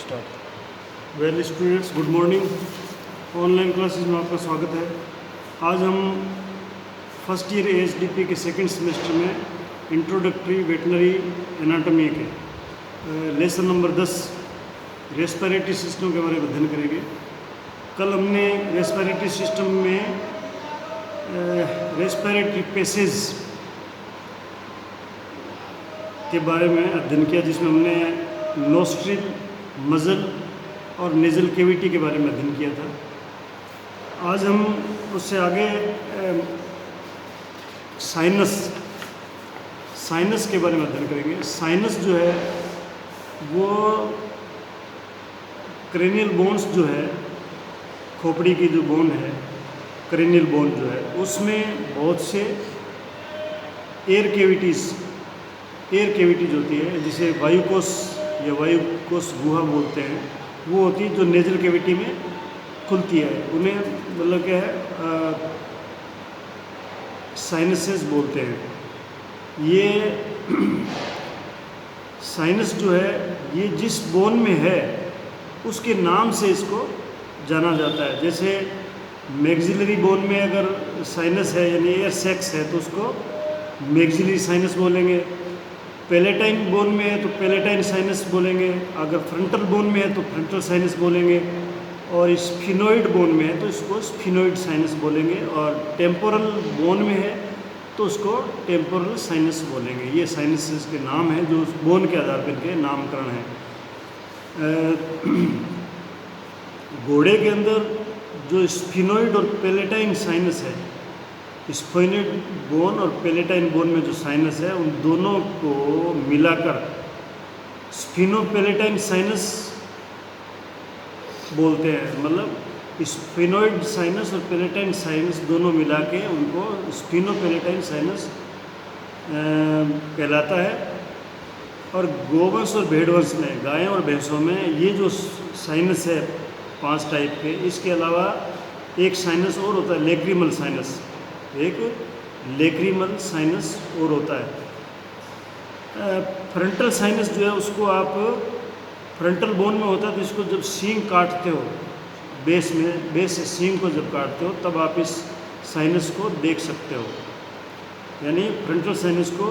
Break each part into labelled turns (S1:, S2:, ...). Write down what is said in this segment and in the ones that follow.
S1: Start.
S2: Well students, good morning. Online classes में आपका स्वागत है। आज हम फर्स्ट ईयर एएचडीपी के सेकंड सेमेस्टर में इंट्रोडक्टरी वेटनरी एनाटॉमी के लेसन नंबर 10 रेस्पिरेटरी सिस्टम के बारे में अध्ययन करेंगे। कल हमने रेस्पिरेटरी सिस्टम में रेस्पिरेटरी पैसेज के बारे में अध्ययन किया, जिसमें हमने नोस्ट्रिल, मजल और नेजल कैविटी के बारे में अध्ययन किया था। आज हम उससे आगे साइनस के बारे में अध्ययन करेंगे। साइनस जो है वो क्रेनियल बोन्स जो है, खोपड़ी की जो बोन है, क्रेनियल बोन जो है, उसमें बहुत से एयर कैविटीज होती है, जिसे वायुकोश या वायुकोश गुहा बोलते हैं। वो होती है जो नेजल कैविटी में खुलती है। उन्हें मतलब क्या है, साइनसेस बोलते हैं। ये साइनस जो है ये जिस बोन में है उसके नाम से इसको जाना जाता है। जैसे मैक्सिलरी बोन में अगर साइनस है यानी एयर सैक्स है तो उसको मैक्सिलरी साइनस बोलेंगे। पैलेटाइन बोन में है तो पैलेटाइन साइनस बोलेंगे। अगर फ्रंटल बोन में है तो फ्रंटल साइनस बोलेंगे। और स्फिनोइड बोन में है तो इसको स्फिनोइड साइनस बोलेंगे। और टेम्पोरल बोन में है तो उसको टेम्पोरल साइनस बोलेंगे। ये साइनसेस के नाम हैं जो उस बोन के आधार पर इनके नामकरण हैं। घोड़े के अंदर जो स्फिनोइड और पैलेटाइन साइनस है, स्फिनोइड बोन और पैलेटाइन बोन में जो साइनस है, उन दोनों को मिलाकर स्फिनोपैलेटाइन साइनस बोलते हैं। मतलब स्फिनोइड साइनस और पैलेटाइन साइनस दोनों मिला के उनको स्फिनोपैलेटाइन साइनस कहलाता है। और गोवंश और भेड़वंश में, गायों और भैंसों में ये जो साइनस है 5 टाइप के, इसके अलावा एक साइनस और होता है, लेक्रिमल साइनस। एक लेक्रिमल साइनस और होता है। फ्रंटल साइनस जो है उसको आप फ्रंटल बोन में होता है, तो इसको जब सींग काटते हो, बेस से सींग को जब काटते हो तब आप इस साइनस को देख सकते हो। यानी फ्रंटल साइनस को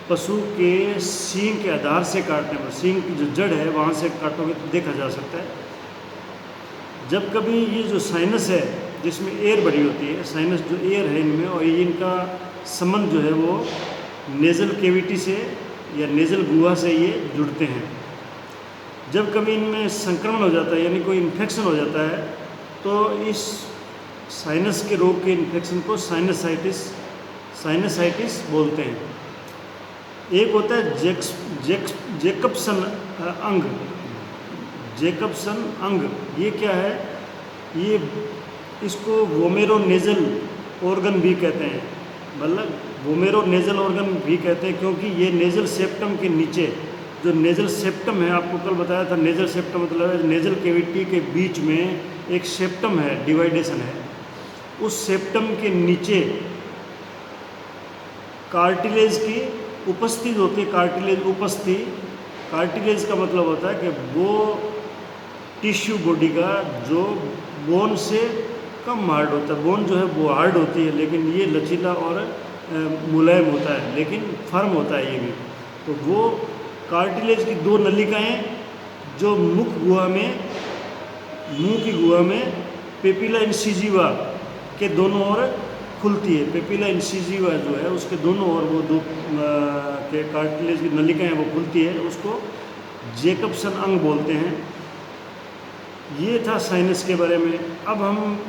S2: पशु के सींग के आधार से काटने पर, सींग की जो जड़ है वहाँ से काटोगे तो देखा जा सकता है। जब कभी ये जो साइनस है जिसमें एयर भरी होती है, साइनस जो एयर है इनमें, और इनका संबंध जो है वो नेज़ल कैविटी से या नेज़ल गुहा से ये जुड़ते हैं। जब कभी इनमें संक्रमण हो जाता है यानी कोई इन्फेक्शन हो जाता है तो इस साइनस के रोग के इन्फेक्शन को साइनसाइटिस बोलते हैं। एक होता है जैकबसन अंग। ये क्या है? ये इसको वोमेरोनेज़ल ऑर्गन भी कहते हैं। मतलब वोमेरोनेज़ल ऑर्गन भी कहते हैं क्योंकि ये नेज़ल सेप्टम के नीचे जो नेज़ल सेप्टम है, आपको कल बताया था, नेज़ल सेप्टम मतलब है नेज़ल कैविटी के बीच में एक सेप्टम है, डिवाइडेशन है। उस सेप्टम के नीचे कार्टिलेज की उपस्थिति होती है। कार्टिलेज का मतलब होता है कि वो टिश्यू बॉडी का जो बोन से कम हार्ड होता है। बोन जो है वो हार्ड होती है, लेकिन ये लचीला और मुलायम होता है, लेकिन फर्म होता है ये भी। तो वो कार्टिलेज की 2 नलिकाएं जो मुंह की गुहा में पेपिला इंसिजिवा के दोनों ओर खुलती है। पेपिला इंसिजिवा जो है उसके दोनों ओर वो 2 के कार्टिलेज की नलिकाएं वो खुलती है, उसको जैकबसन अंग बोलते हैं। ये था साइनस के बारे में। अब हम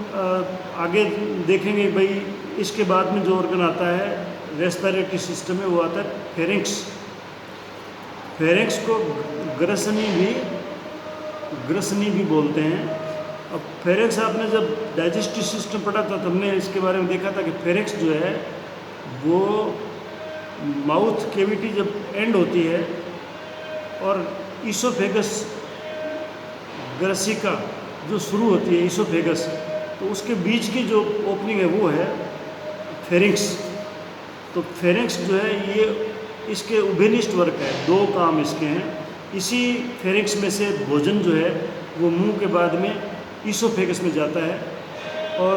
S2: आगे देखेंगे भाई, इसके बाद में जो ऑर्गन आता है रेस्पिरेटरी सिस्टम में, वो आता है फेरिंक्स। फेरिंक्स को ग्रसनी भी बोलते हैं। अब फेरिंक्स आपने जब डाइजेस्टिव सिस्टम पढ़ा था तो हमने इसके बारे में देखा था कि फेरिंक्स जो है वो माउथ कैविटी जब एंड होती है और ईसोफेगस ग्रसिका जो शुरू होती है, ईसोफेगस, तो उसके बीच की जो ओपनिंग है वो है फेरिंक्स। तो फेरिंक्स जो है ये इसके उभयनिष्ठ वर्क है, 2 काम इसके हैं। इसी फेरिंक्स में से भोजन जो है वो मुंह के बाद में ईसोफेगस में जाता है, और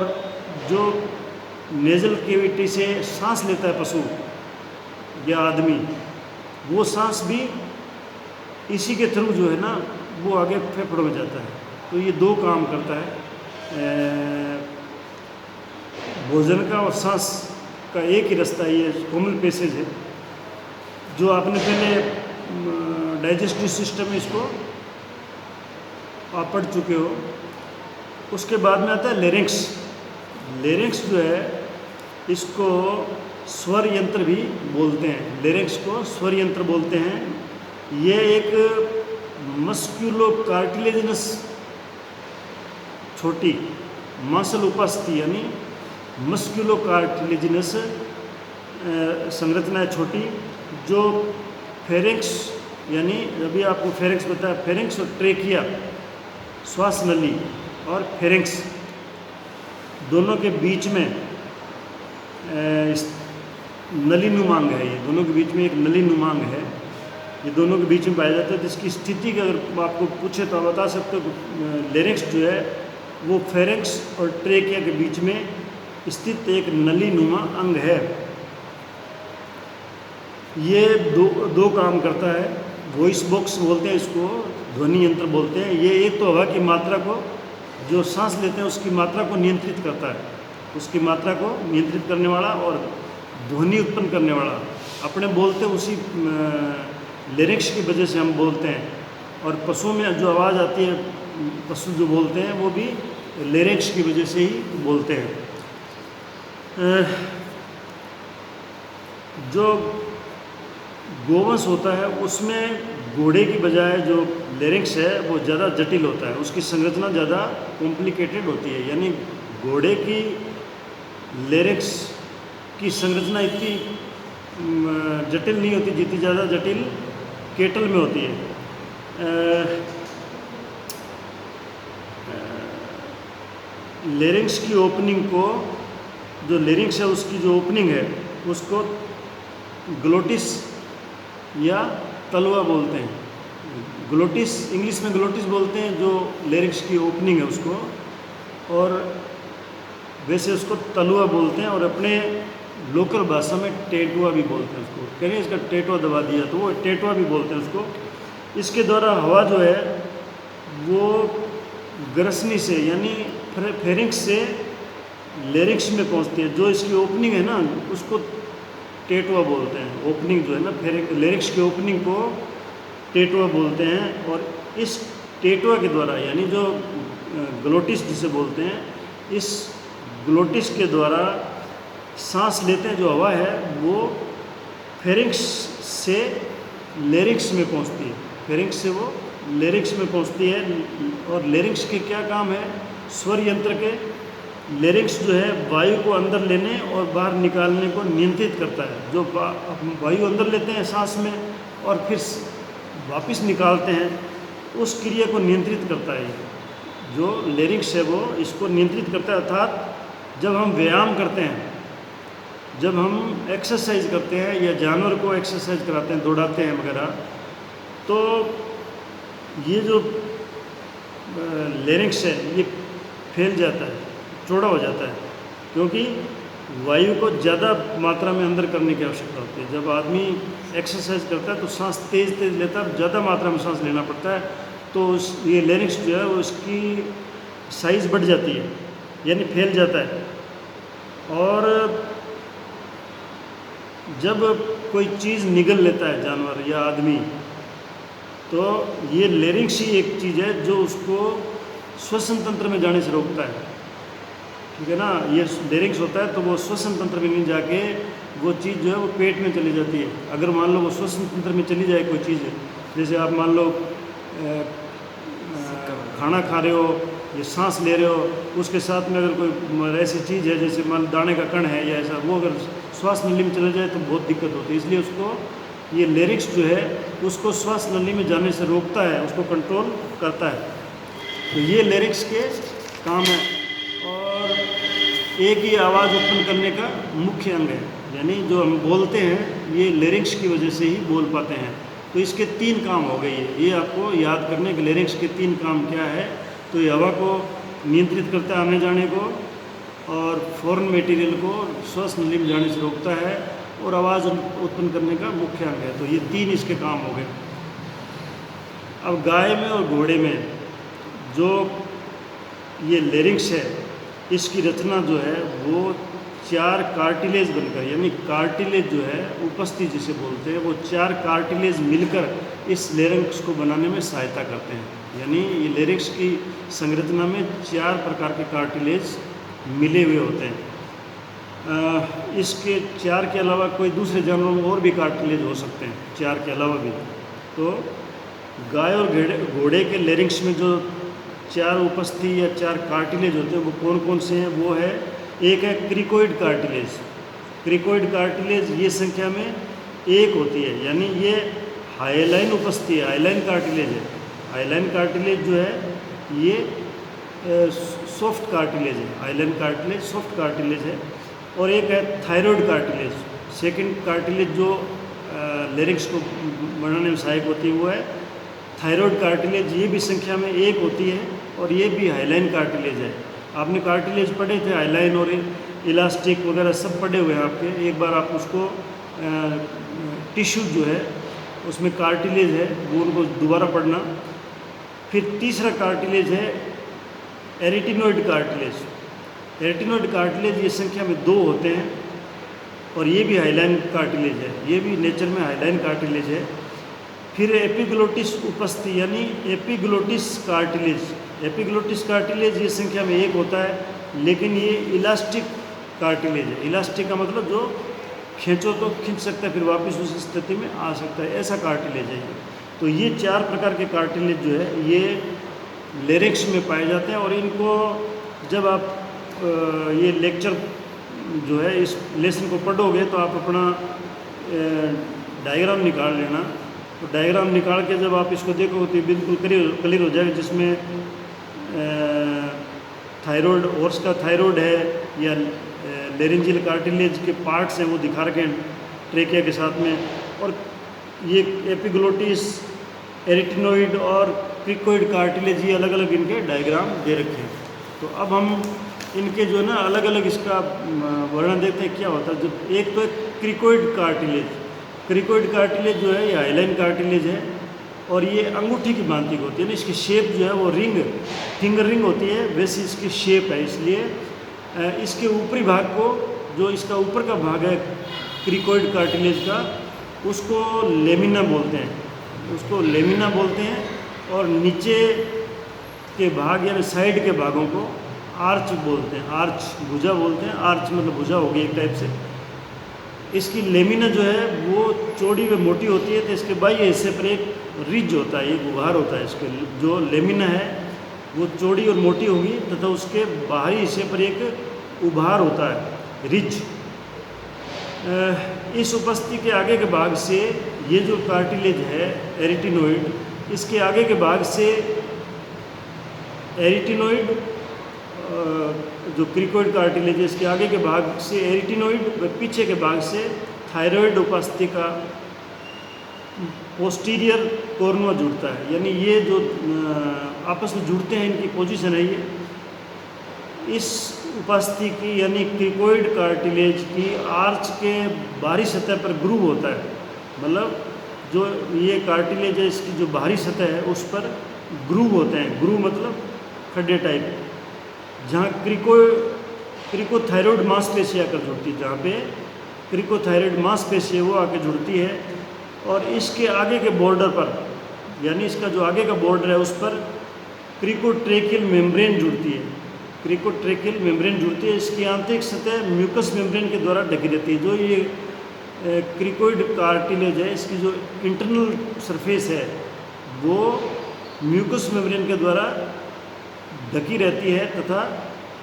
S2: जो नेजल केविटी से सांस लेता है पशु या आदमी, वो सांस भी इसी के थ्रू जो है ना वो आगे फेफड़ों में जाता है। तो ये दो काम करता है, भोजन का और सांस का एक ही रास्ता ये कॉमन पैसेज है, जो आपने पहले डाइजेस्टिव सिस्टम में इसको आप पढ़ चुके हो। उसके बाद में आता है लेरिंक्स। लेरिंक्स जो है इसको स्वर यंत्र भी बोलते हैं, लेरिंक्स को स्वर यंत्र बोलते हैं। ये एक मस्क्यूलो कार्टिलेजिनस छोटी मांसल उपस्थिति यानी मस्क्यूलो कार्टिलेजिनस संरचना है छोटी, जो फेरिंक्स यानी अभी आपको फेरिंक्स बताया, फेरिंक्स और ट्रेकिया श्वास नली और फेरिंक्स दोनों के बीच में नली नुमांग है। ये दोनों के बीच में एक नली नुमांग है, ये दोनों के बीच में पाया जाता है। जिसकी स्थिति का अगर आपको पूछे तो आप बता सकते हो, लेरिंक्स जो है वो फेरिंक्स और ट्रेकिया के बीच में स्थित एक नली नुमा अंग है। ये दो काम करता है। वॉइस बॉक्स बोलते हैं इसको, ध्वनि यंत्र बोलते हैं। ये एक तो हवा की मात्रा को, जो सांस लेते हैं उसकी मात्रा को नियंत्रित करता है, उसकी मात्रा को नियंत्रित करने वाला, और ध्वनि उत्पन्न करने वाला। अपने बोलते उसी लिरिक्स की वजह से हम बोलते हैं, और पशुओं में जो आवाज़ आती है, पशु जो बोलते हैं वो भी लिरिक्स की वजह से ही बोलते हैं। जो गोवंश होता है उसमें घोड़े की बजाय जो लिरिक्स है वो ज़्यादा जटिल होता है, उसकी संरचना ज़्यादा कॉम्प्लिकेटेड होती है। यानी घोड़े की लिरिक्स की संरचना इतनी जटिल नहीं होती जितनी ज़्यादा जटिल केटल में होती है। लिरिक्स की ओपनिंग को, जो लिरिक्स है उसकी जो ओपनिंग है उसको ग्लोटिस या तलवा बोलते हैं। ग्लोटिस, इंग्लिश में ग्लोटिस बोलते हैं जो लिरिक्स की ओपनिंग है उसको, और वैसे उसको तलवा बोलते हैं, और अपने लोकल भाषा में टेटुआ भी बोलते हैं उसको। कहेंगे इसका टेटुआ दबा दिया तो वो टेटुआ भी बोलते हैं उसको। इसके द्वारा हवा जो है वो ग्रसनी से यानी फेरिंक्स से लिरिक्स में पहुंचती है। जो इसकी ओपनिंग है ना उसको टेटुआ बोलते हैं। ओपनिंग जो है ना लिरिक्स की ओपनिंग को टेटुआ बोलते हैं, और इस टेटुआ के द्वारा यानी जो ग्लोटिस जिसे बोलते हैं, इस ग्लोटिस के द्वारा सांस लेते हैं जो हवा है वो फेरिंक्स से लिरिक्स में पहुंचती है, फेरिंक्स से वो लिरिक्स में पहुंचती है। और लिरिक्स के क्या काम है? स्वर यंत्र के। लिरिक्स जो है वायु को अंदर लेने और बाहर निकालने को नियंत्रित करता है। जो वायु अंदर लेते हैं सांस में और फिर वापस निकालते हैं, उस क्रिया को नियंत्रित करता है। जो लिरिक्स है वो इसको नियंत्रित करता है। अर्थात जब हम व्यायाम करते हैं, जब हम एक्सरसाइज करते हैं या जानवर को एक्सरसाइज कराते हैं, दौड़ाते हैं वगैरह, तो ये जो लिरिक्स है ये फैल जाता है, चौड़ा हो जाता है, क्योंकि वायु को ज़्यादा मात्रा में अंदर करने की आवश्यकता होती है। जब आदमी एक्सरसाइज करता है तो सांस तेज़ तेज़ लेता है, ज़्यादा मात्रा में सांस लेना पड़ता है, तो ये लिरिक्स जो है वो इसकी साइज़ बढ़ जाती है, यानी फैल जाता है। और जब कोई चीज़ निगल लेता है जानवर या आदमी, तो ये लिरिक्स ही एक चीज़ है जो उसको श्वसन तंत्र में जाने से रोकता है। ठीक है ना, ये लिरिक्स होता है तो वो श्वसन तंत्र में नहीं जाके वो चीज़ जो है वो पेट में चली जाती है। अगर मान लो वो श्वसन तंत्र में चली जाए कोई चीज़, जैसे आप मान लो खाना खा रहे हो या सांस ले रहे हो, उसके साथ में अगर कोई ऐसी चीज़ है जैसे मान दाने का कण है या ऐसा, वो अगर श्वास नली में चले जाए तो बहुत दिक्कत होती है। इसलिए उसको ये लिरिक्स जो है उसको श्वास नली में जाने से रोकता है, उसको कंट्रोल करता है। तो ये लिरिक्स के काम है, और एक ही आवाज़ उत्पन्न करने का मुख्य अंग है। यानी जो हम बोलते हैं ये लिरिक्स की वजह से ही बोल पाते हैं। तो इसके 3 काम हो गए। ये आपको याद करने के लेरिंक्स के 3 काम क्या है। तो ये हवा को नियंत्रित करता है आने जाने को, और फॉरेन मटेरियल को श्वास नली में जाने से रोकता है, और आवाज़ उत्पन्न करने का मुख्य अंग है। तो ये 3 इसके काम हो गए। अब गाय में और घोड़े में जो ये लेरिंक्स है, इसकी रचना जो है वो 4 कार्टिलेज बनकर, यानी कार्टिलेज जो है उपस्थिति जिसे बोलते हैं, वो 4 कार्टिलेज मिलकर इस लेरिंक्स को बनाने में सहायता करते हैं। यानी ये लेरिंक्स की संरचना में 4 प्रकार के कार्टिलेज मिले हुए होते हैं। इसके 4 के अलावा कोई दूसरे जानवरों में और भी कार्टिलेज हो सकते हैं, 4 के अलावा भी। तो गाय और घोड़े के लेरिंक्स में जो 4 उपस्थिति या 4 कार्टिलेज होते हैं वो कौन कौन से हैं। वो है, एक है क्रिकोइड कार्टिलेज। क्रिकोइड कार्टिलेज ये संख्या में 1 होती है, यानी ये हाइलाइन उपस्थिति है, हाइलाइन कार्टिलेज है। हाइलाइन कार्टिलेज जो है ये सॉफ्ट कार्टिलेज है, हाइलाइन कार्टिलेज सॉफ्ट कार्टिलेज है। और एक है थायराइड कार्टिलेज। सेकंड कार्टिलेज जो लेरिंक्स को बनाने में सहायक होती है वो है थायराइड कार्टिलेज। ये भी संख्या में 1 होती है, और ये भी हाइलाइन कार्टिलेज है। आपने कार्टिलेज पढ़े थे, हाइलाइन और इलास्टिक वगैरह सब पढ़े हुए हैं आपके। एक बार आप उसको टिश्यू जो है उसमें कार्टिलेज है वो उनको दोबारा पढ़ना। फिर तीसरा कार्टिलेज है एरिटिनोइड कार्टिलेज। एरिटिनोइड कार्टिलेज ये संख्या में 2 होते हैं, और ये भी हाइलाइन कार्टिलेज है, ये भी नेचर में हाइलाइन कार्टिलेज है। फिर एपिग्लोटिस उपस्थिति, यानी एपिग्लोटिस कार्टिलेज। एपिग्लोटिस कार्टिलेज ये संख्या में 1 होता है, लेकिन ये इलास्टिक कार्टिलेज है। इलास्टिक का मतलब जो खींचो तो खींच सकता है, फिर वापस उस स्थिति में आ सकता है, ऐसा कार्टिलेज है ये। तो ये 4 प्रकार के कार्टिलेज जो है ये लेरिंक्स में पाए जाते हैं। और इनको जब आप ये लेक्चर जो है इस लेसन को पढ़ोगे तो आप अपना डायग्राम निकाल लेना। तो डायग्राम निकाल के जब आप इसको देखोगे तो बिल्कुल क्लियर हो जाएगा, जिसमें थायराइड, हॉर्स का थायराइड है या लेरिंजियल कार्टिलेज के पार्ट्स हैं वो दिखा रखे हैं ट्रेकिया के साथ में। और ये एपिग्लोटिस, एरिटिनोइड और क्रिकोइड कार्टिलेज, ये अलग अलग इनके डायग्राम दे रखे हैं। तो अब हम इनके जो है ना अलग अलग इसका वर्णन देखते हैं क्या होता है। जब एक तो क्रिकोइड कार्टिलेज, क्रिकोइड कार्टिलेज जो है ये हाइलाइन कार्टिलेज है, और ये अंगूठी की भांति होती है ना, इसकी शेप जो है वो रिंग, फिंगर रिंग होती है, वैसी इसकी शेप है। इसलिए इसके ऊपरी भाग को, जो इसका ऊपर का भाग है क्रिकोइड कार्टिलेज का, उसको लेमिना बोलते हैं, उसको लेमिना बोलते हैं। और नीचे के भाग यानी साइड के भागों को आर्च बोलते हैं, आर्च भुजा बोलते हैं। आर्च मतलब भुजा होगी एक टाइप से। इसकी लेमिना जो है वो चौड़ी व मोटी होती है, तो इसके बाह्य हिस्से पर एक रिज होता है, एक उभार होता है। इसके जो लेमिना है वो चौड़ी और मोटी होगी, तथा उसके बाहरी हिस्से पर एक उभार होता है, रिज। इस उपस्थिति के आगे के भाग से ये जो कार्टिलेज है एरिटिनोइड, इसके आगे के भाग से एरिटिनोइड, जो क्रिकोइड कार्टिलेज है इसके आगे के भाग से एरिटिनोइड, व पीछे के भाग से थायराइड उपस्थिति का पोस्टीरियर कॉर्नुआ जुड़ता है। यानी ये जो आपस में जुड़ते हैं, इनकी पोजीशन है ये। इस उपस्थिति की यानी क्रिकोइड कार्टिलेज की आर्च के बाहरी सतह पर ग्रूव होता है। मतलब जो ये कार्टिलेज है इसकी जो बाहरी सतह है उस पर ग्रूव होते हैं। ग्रूव मतलब खड्डे टाइप, जहाँ क्रिकोथायरॉयड मांसपेशी आकर जुड़ती है, जहाँ पे क्रिकोथायरॉयड मांसपेशी है वो आकर जुड़ती है। और इसके आगे के बॉर्डर पर, यानी इसका जो आगे का बॉर्डर है उस पर क्रिकोट्रेकियल मेम्ब्रेन जुड़ती है, क्रिकोट्रेकियल मेम्ब्रेन जुड़ती है। इसकी आंतरिक सतह म्यूकस मेम्ब्रेन के द्वारा ढकी रहती है। जो ये क्रिकोइड कार्टिलेज है इसकी जो इंटरनल सरफेस है वो म्यूकस मेम्ब्रेन के द्वारा ढकी रहती है तथा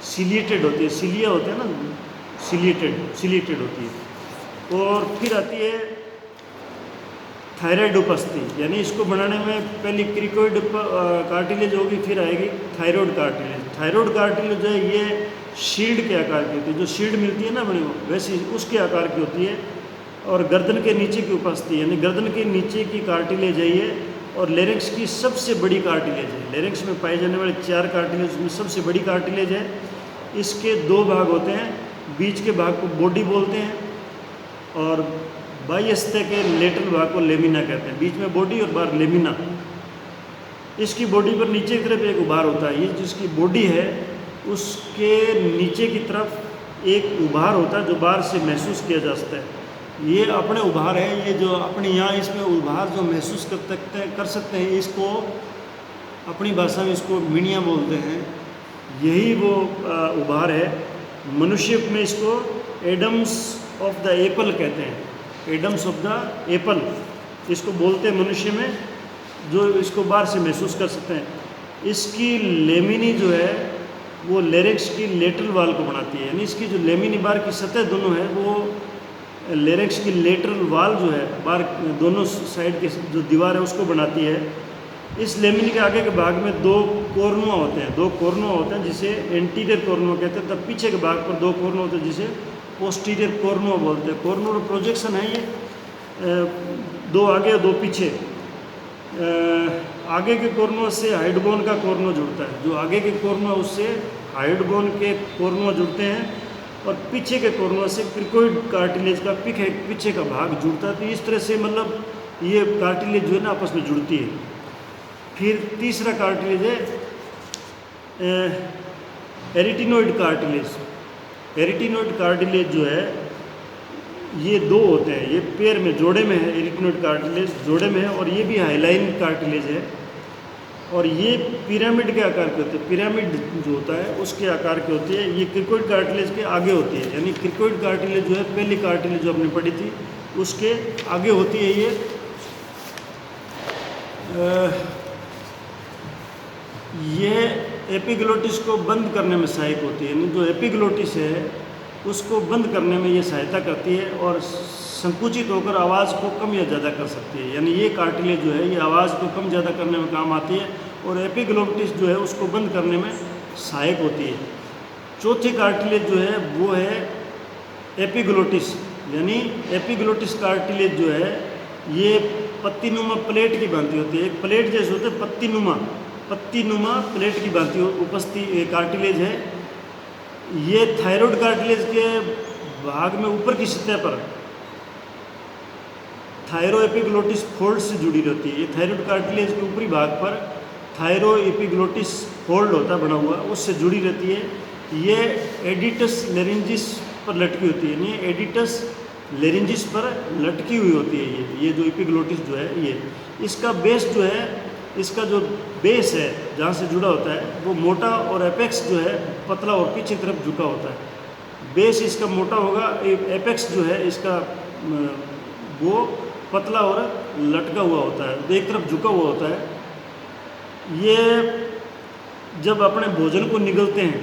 S2: सिलिएटेड होती है। सिलिया होते हैं ना, सिलिएटेड होती है। और फिर आती है थायराइड उपस्थिति, यानी इसको बनाने में पहले क्रिकोइड कार्टिलेज होगी, फिर आएगी थायराइड कार्टिलेज। थायराइड कार्टिलेज जो है ये शील्ड के आकार की होती है, जो शील्ड मिलती है ना बड़ी वैसी उसके आकार की होती है। और गर्दन के नीचे की उपस्थिति, यानी गर्दन के नीचे की कार्टिलेज है ये, और लेरिंक्स की सबसे बड़ी कार्टिलेज है। लेरिंक्स में पाए जाने वाले 4 कार्टिलेज में सबसे बड़ी कार्टिलेज है। इसके 2 भाग होते हैं, बीच के भाग को बॉडी बोलते हैं और बाह्यस्थ के लेटरल भाग को लेमिना कहते हैं। बीच में बॉडी और बाहर लेमिना। इसकी बॉडी पर नीचे की तरफ एक उभार होता है। ये जिसकी बॉडी है उसके नीचे की तरफ एक उभार होता है जो बाहर से महसूस किया जा सकता है। ये अपने उभार है, ये जो अपने यहाँ इसमें उभार जो महसूस कर सकते हैं, इसको अपनी भाषा में इसको मिनिया बोलते हैं। यही वो उभार है। मनुष्य में इसको एडम्स ऑफ द एप्पल कहते हैं। एडम्स ऑफ द एप्पल इसको बोलते हैं मनुष्य में, जो इसको बाहर से महसूस कर सकते हैं। इसकी लेमिनी जो है वो लेरिंक्स की लेटरल वाल को बनाती है, यानी इसकी जो लेमिनी बार की सतह दोनों है वो लेरिंक्स की लेटरल वाल जो है बार दोनों साइड के जो दीवार है उसको बनाती है। इस लेमिनी के आगे के भाग में 2 कोर्नुआ होते हैं। 2 कोर्नुआ होते हैं जिसे एंटीरियर कोर्नुआ कहते हैं। तब पीछे के भाग पर 2 कोर्नुआ होते हैं जिसे पोस्टीरियर कोर्नुआ बोलते हैं। कोर्नुआ प्रोजेक्शन है ये, 2 आगे और 2 पीछे। आगे के कोर्नुआ से हाइडबोन का कोर्नुआ जुड़ता है। जो आगे के कोर्नुआ उससे हाइडबोन के कोर्नुआ जुड़ते हैं, और पीछे के कोर्नुआ से क्रिकोइड कार्टिलेज का पीछे का भाग जुड़ता है। तो इस तरह से मतलब ये कार्टिलेज जो है ना आपस में जुड़ती है। फिर तीसरा कार्टिलेज है एरिटिनोइड कार्टिलेज। एरिटिनोइड कार्टिलेज जो है ये 2 होते हैं। ये पैर में जोड़े में है, एरिटिनोइड कार्टिलेज जोड़े में है, और ये भी हाइलाइन कार्टिलेज है। और ये पिरामिड के आकार के होते हैं। पिरामिड जो होता है उसके आकार के होती है। ये क्रिकोइड कार्टिलेज के आगे होती है, यानी क्रिकोइड कार्टिलेज जो है पहली कार्टिलेज जो हमने पढ़ी थी उसके आगे होती है। ये एपिग्लोटिस को बंद करने में सहायक होती है, यानी जो एपिग्लोटिस है उसको बंद करने में ये सहायता करती है और संकुचित होकर आवाज़ को कम या ज़्यादा कर सकती है। यानी ये कार्टिलेज जो है ये आवाज़ को कम ज़्यादा करने में काम आती है, और एपिग्लोटिस जो है उसको बंद करने में सहायक होती है। चौथी कार्टिलेज जो है वो है एपिग्लोटिस, यानी एपिग्लोटिस कार्टिलेज जो है ये पत्तीनुमा प्लेट की भांति होती है। एक प्लेट जैसे होते हैं पत्तीनुमा प्लेट की भांति उपस्थित कार्टिलेज है। ये थायराइड कार्टिलेज के भाग में ऊपर की सतह पर थायरोएपिग्लोटिस फोल्ड से जुड़ी रहती है। ये थायराइड कार्टिलेज के ऊपरी भाग पर थायरोएपिग्लोटिस फोल्ड होता बना हुआ, उससे जुड़ी रहती है। ये एडिटस लेरिंजिस पर लटकी होती है, यानी एडिटस लेरिंजिस पर लटकी हुई होती है। ये जो एपिग्लोटिस जो है ये इसका बेस जो है, इसका जो बेस है जहाँ से जुड़ा होता है वो मोटा, और एपेक्स जो है पतला और पीछे तरफ झुका होता है। बेस इसका मोटा होगा, एपेक्स जो है इसका वो पतला और लटका हुआ होता है, एक तरफ झुका हुआ होता है। ये जब अपने भोजन को निगलते हैं,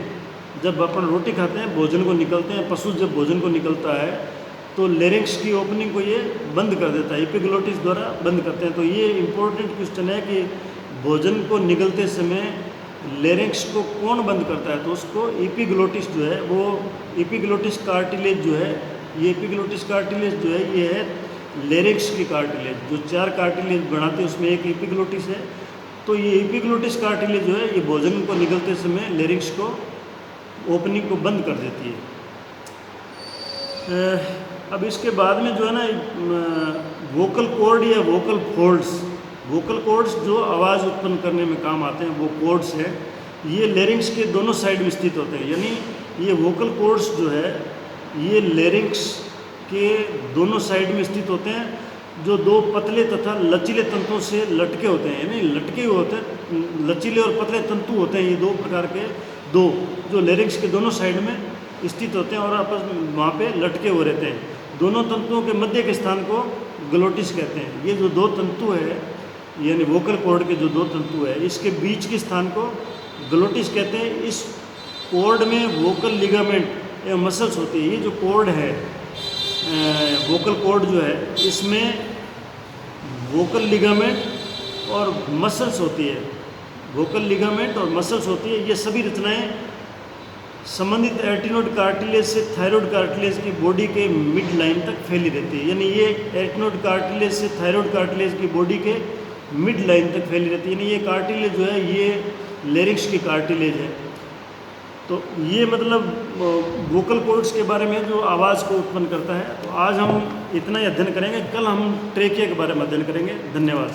S2: जब अपन रोटी खाते हैं भोजन को निकलते हैं, पशु जब भोजन को निकलता है तो लेरिंक्स की ओपनिंग को ये बंद कर देता है, एपिग्लोटिस द्वारा बंद करते हैं। तो ये इम्पोर्टेंट क्वेश्चन है कि भोजन को निगलते समय लेरिंक्स को कौन बंद करता है, तो उसको एपिग्लोटिस जो है वो एपिग्लोटिस कार्टिलेज जो है, ये एपिग्लोटिस कार्टिलेज जो है ये है लेरिंक्स की कार्टिलेज। जो 4 कार्टिलेज बनाते हैं उसमें एक एपिग्लोटिस है। तो ये एपिग्लोटिस कार्टिलेज जो है ये भोजन को निगलते समय लेरिंक्स को ओपनिंग को बंद कर देती है। अब इसके बाद में जो है ना वोकल कॉर्ड या वोकल फोल्ड्स, वोकल कॉर्ड्स जो आवाज़ उत्पन्न करने में काम आते हैं वो कॉर्ड्स हैं। ये लेरिंक्स के दोनों साइड में स्थित होते हैं, यानी ये वोकल कॉर्ड्स जो है ये लेरिंक्स के दोनों साइड में स्थित होते हैं, जो 2 पतले तथा लचीले तंतुओं से लटके होते हैं, यानी लटके हुए होते हैं, लचीले और पतले तंतु होते हैं। ये 2 प्रकार के जो लेरिंक्स के दोनों साइड में स्थित होते हैं और आपस में वहाँ पे लटके हुए रहते हैं। दोनों तंतुओं के मध्य के स्थान को ग्लोटिस कहते हैं। ये जो 2 तंतु है, यानी वोकल कॉर्ड के जो 2 तंतु है, इसके बीच के स्थान को ग्लोटिस कहते हैं। इस कॉर्ड में वोकल लिगामेंट या मसल्स होती है। ये जो कॉर्ड है वोकल कॉर्ड जो है इसमें वोकल लिगामेंट और मसल्स होती है, वोकल लिगामेंट और मसल्स होती है। ये सभी रचनाएं संबंधित एटिनोड कार्टिलेज से थायराइड कार्टिलेज की बॉडी के मिड लाइन तक फैली रहती है। यानी ये एटिनोड कार्टिलेज से थायराइड कार्टिलेज की बॉडी के मिड लाइन तक फैली रहती है। यानी ये कार्टिलेज जो है ये लेरिक्स की कार्टिलेज है। तो ये मतलब वोकल कॉर्ड्स के बारे में जो आवाज़ को उत्पन्न करता है। तो आज हम इतना ही अध्ययन करेंगे, कल हम ट्रेकिया के बारे में अध्ययन करेंगे। धन्यवाद।